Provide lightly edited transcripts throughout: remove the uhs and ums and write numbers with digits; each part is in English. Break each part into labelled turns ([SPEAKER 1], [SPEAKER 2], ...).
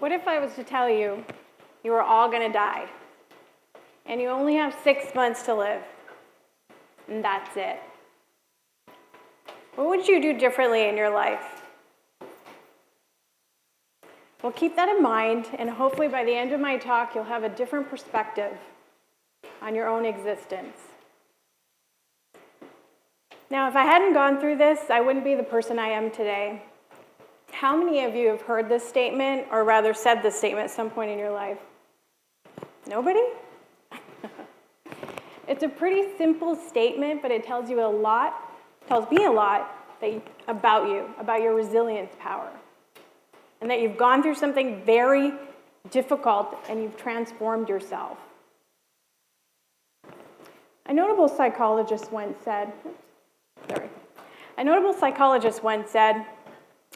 [SPEAKER 1] What if I was to tell you you were all going to die, and you only have 6 months to live, and that's it? What would you do differently in your life? Well, keep that in mind, and hopefully by the end of my talk, you'll have a different perspective on your own existence. Now, if I hadn't gone through this, I wouldn't be the person I am today. How many of you have heard this statement, or rather said this statement at some point in your life? Nobody? It's a pretty simple statement, but it tells you a lot, tells me a lot about you, about your resilience power, and that you've gone through something very difficult and you've transformed yourself. A notable psychologist once said,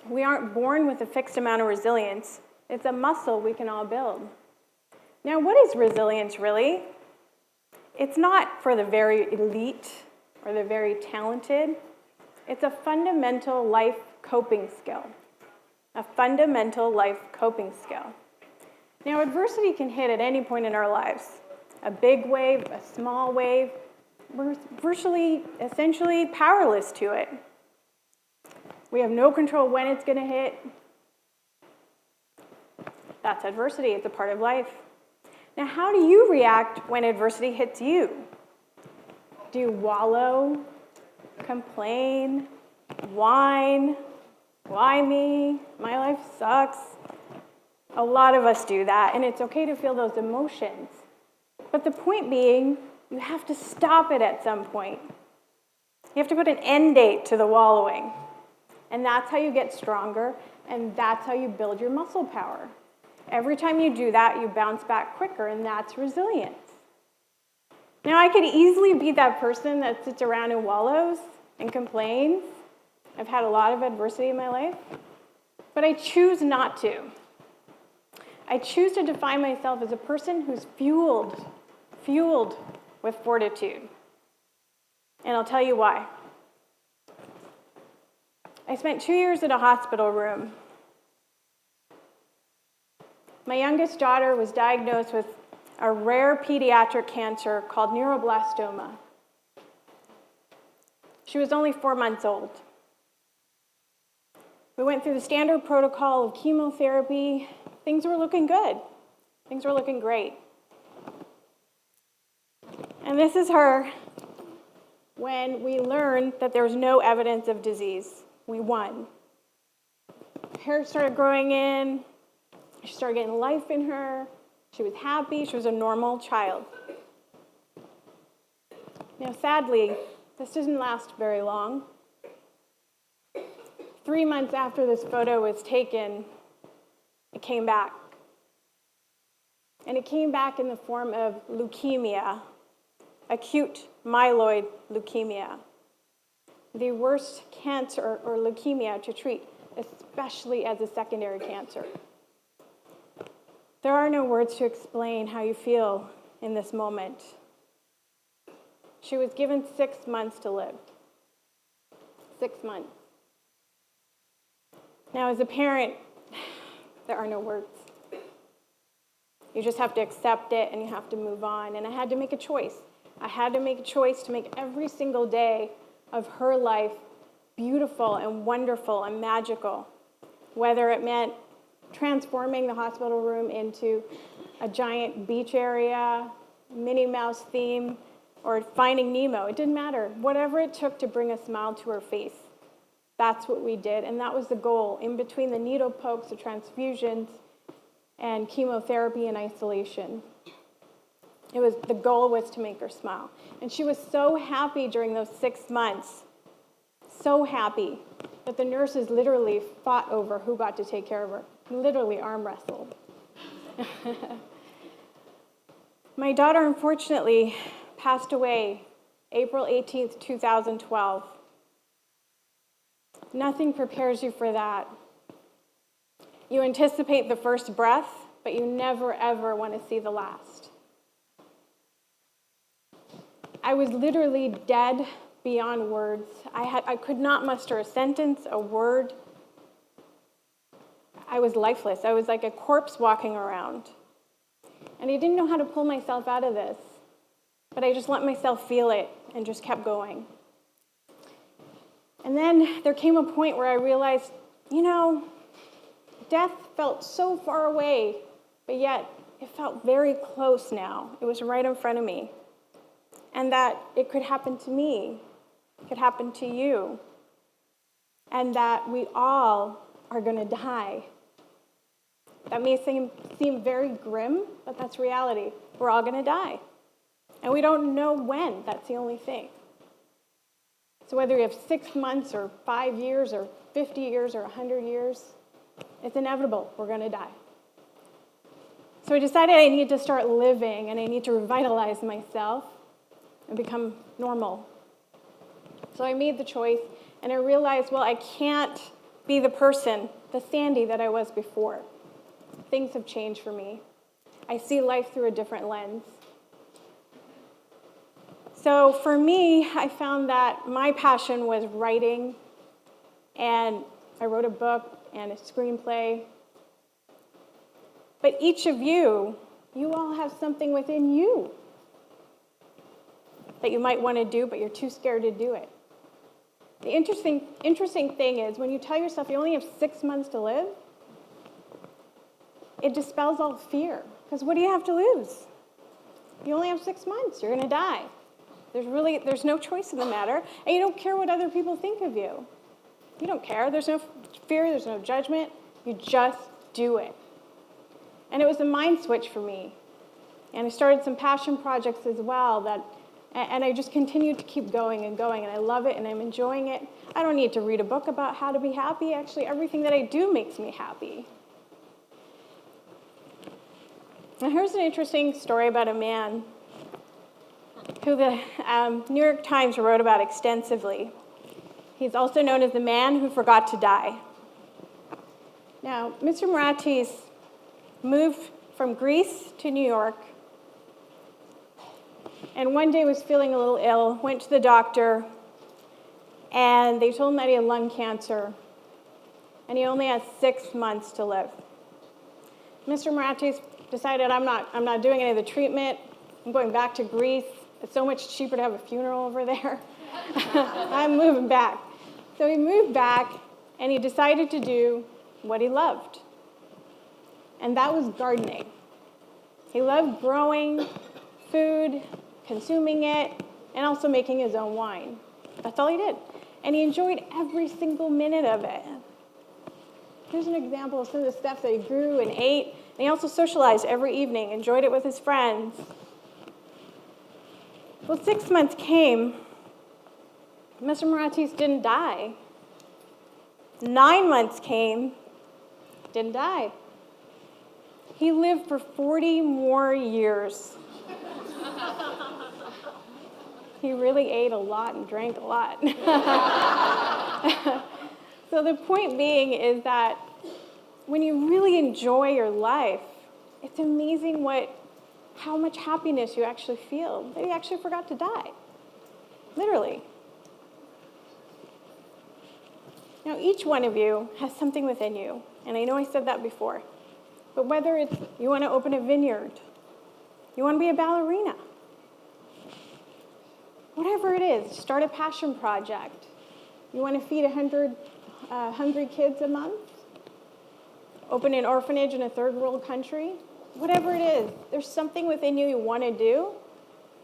[SPEAKER 1] we aren't born with a fixed amount of resilience. It's a muscle we can all build. Now, what is resilience really? It's not for the very elite or the very talented. It's a fundamental life coping skill. A fundamental life coping skill. Now, adversity can hit at any point in our lives. A big wave, a small wave. We're essentially powerless to it. We have no control when it's going to hit. That's adversity. It's a part of life. Now, how do you react when adversity hits you? Do you wallow, complain, whine? Why me? My life sucks. A lot of us do that, and it's okay to feel those emotions. But the point being, you have to stop it at some point. You have to put an end date to the wallowing. And that's how you get stronger, and that's how you build your muscle power. Every time you do that, you bounce back quicker, and that's resilience. Now, I could easily be that person that sits around and wallows and complains. I've had a lot of adversity in my life, but I choose not to. I choose to define myself as a person who's fueled with fortitude. And I'll tell you why. I spent 2 years in a hospital room. My youngest daughter was diagnosed with a rare pediatric cancer called Neuroblastoma. She was only 4 months old. We went through the standard protocol of chemotherapy. Things were looking good. Things were looking great. And this is her when we learned that there was no evidence of disease. We won. Hair started growing in. She started getting life in her. She was happy. She was a normal child. Now, sadly, this didn't last very long. 3 months after this photo was taken, it came back. And it came back in the form of leukemia, acute myeloid leukemia. The worst cancer or leukemia to treat, especially as a secondary cancer. There are no words to explain how you feel in this moment. She was given 6 months to live. 6 months. Now, as a parent, there are no words. You just have to accept it and you have to move on. And I had to make a choice. I had to make a choice to make every single day of her life beautiful and wonderful and magical, whether it meant transforming the hospital room into a giant beach area, Minnie Mouse theme, or Finding Nemo. It didn't matter. Whatever it took to bring a smile to her face, that's what we did, and that was the goal. In between the needle pokes, the transfusions, and chemotherapy and isolation, the goal was to make her smile. And she was so happy during those 6 months, so happy, that the nurses literally fought over who got to take care of her, literally arm wrestled. My daughter, unfortunately, passed away April 18th, 2012. Nothing prepares you for that. You anticipate the first breath, but you never, ever want to see the last. I was literally dead beyond words. I could not muster a sentence, a word. I was lifeless. I was like a corpse walking around. And I didn't know how to pull myself out of this. But I just let myself feel it and just kept going. And then there came a point where I realized, death felt so far away, but yet it felt very close now. It was right in front of me. And that it could happen to me. It could happen to you. And that we all are going to die. That may seem very grim, but that's reality. We're all going to die. And we don't know when. That's the only thing. So whether you have 6 months or 5 years or 50 years or 100 years, it's inevitable. We're going to die. So I decided I need to start living and I need to revitalize myself and become normal. So I made the choice and I realized, I can't be the person, the Sandy that I was before. Things have changed for me. I see life through a different lens. So for me, I found that my passion was writing, and I wrote a book and a screenplay. But each of you all have something within you that you might want to do, but you're too scared to do it. The interesting thing is when you tell yourself you only have 6 months to live, it dispels all fear. Because what do you have to lose? You only have 6 months. You're going to die. There's no choice in the matter, and you don't care what other people think of you. You don't care. There's no fear. There's no judgment. You just do it. And it was a mind switch for me. And I started some passion projects as well and I just continued to keep going and going, and I love it, and I'm enjoying it. I don't need to read a book about how to be happy. Actually, everything that I do makes me happy. Now, here's an interesting story about a man who the New York Times wrote about extensively. He's also known as the man who forgot to die. Now, Mr. Maratis moved from Greece to New York, and one day was feeling a little ill, went to the doctor, and they told him that he had lung cancer, and he only has 6 months to live. Mr. Maratis decided, I'm not doing any of the treatment. I'm going back to Greece. It's so much cheaper to have a funeral over there. I'm moving back. So he moved back, and he decided to do what he loved. And that was gardening. He loved growing food, consuming it, and also making his own wine. That's all he did. And he enjoyed every single minute of it. Here's an example of some of the stuff that he grew and ate. And he also socialized every evening, enjoyed it with his friends. Well, 6 months came. Mr. Maratis didn't die. 9 months came. Didn't die. He lived for 40 more years. He really ate a lot and drank a lot. So the point being is that when you really enjoy your life, it's amazing how much happiness you actually feel. That he actually forgot to die. Literally. Now, each one of you has something within you, and I know I said that before, but whether it's you want to open a vineyard, you want to be a ballerina, whatever it is, start a passion project, you want to feed 100 hungry kids a month, open an orphanage in a third world country, whatever it is, there's something within you want to do,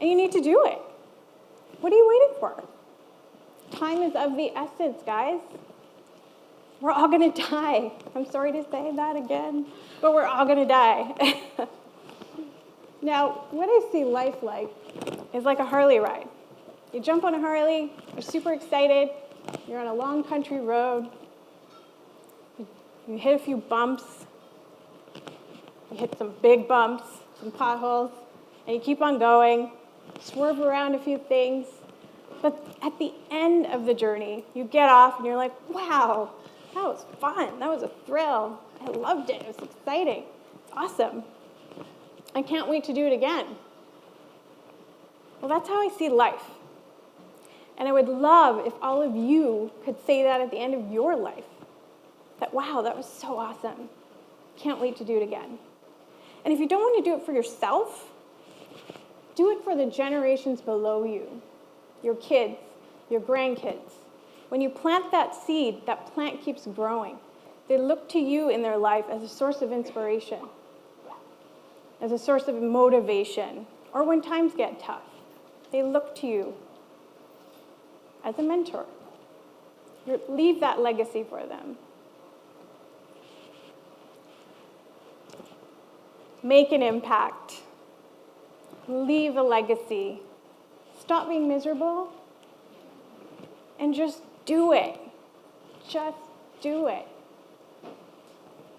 [SPEAKER 1] and you need to do it. What are you waiting for? Time is of the essence, guys. We're all going to die. I'm sorry to say that again, but we're all going to die. Now, what I see life like is like a Harley ride. You jump on a Harley, you're super excited, you're on a long country road, you hit a few bumps, you hit some big bumps, some potholes, and you keep on going, swerve around a few things, but at the end of the journey, you get off and you're like, wow, that was fun, that was a thrill, I loved it, it was exciting, it's awesome. I can't wait to do it again. Well, that's how I see life. And I would love if all of you could say that at the end of your life. that, wow, that was so awesome. Can't wait to do it again. And if you don't want to do it for yourself, do it for the generations below you, your kids, your grandkids. When you plant that seed, that plant keeps growing. They look to you in their life as a source of inspiration, as a source of motivation, or when times get tough. They look to you as a mentor. Leave that legacy for them. Make an impact. Leave a legacy. Stop being miserable and just do it. Just do it.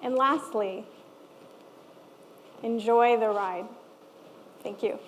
[SPEAKER 1] And lastly, enjoy the ride. Thank you.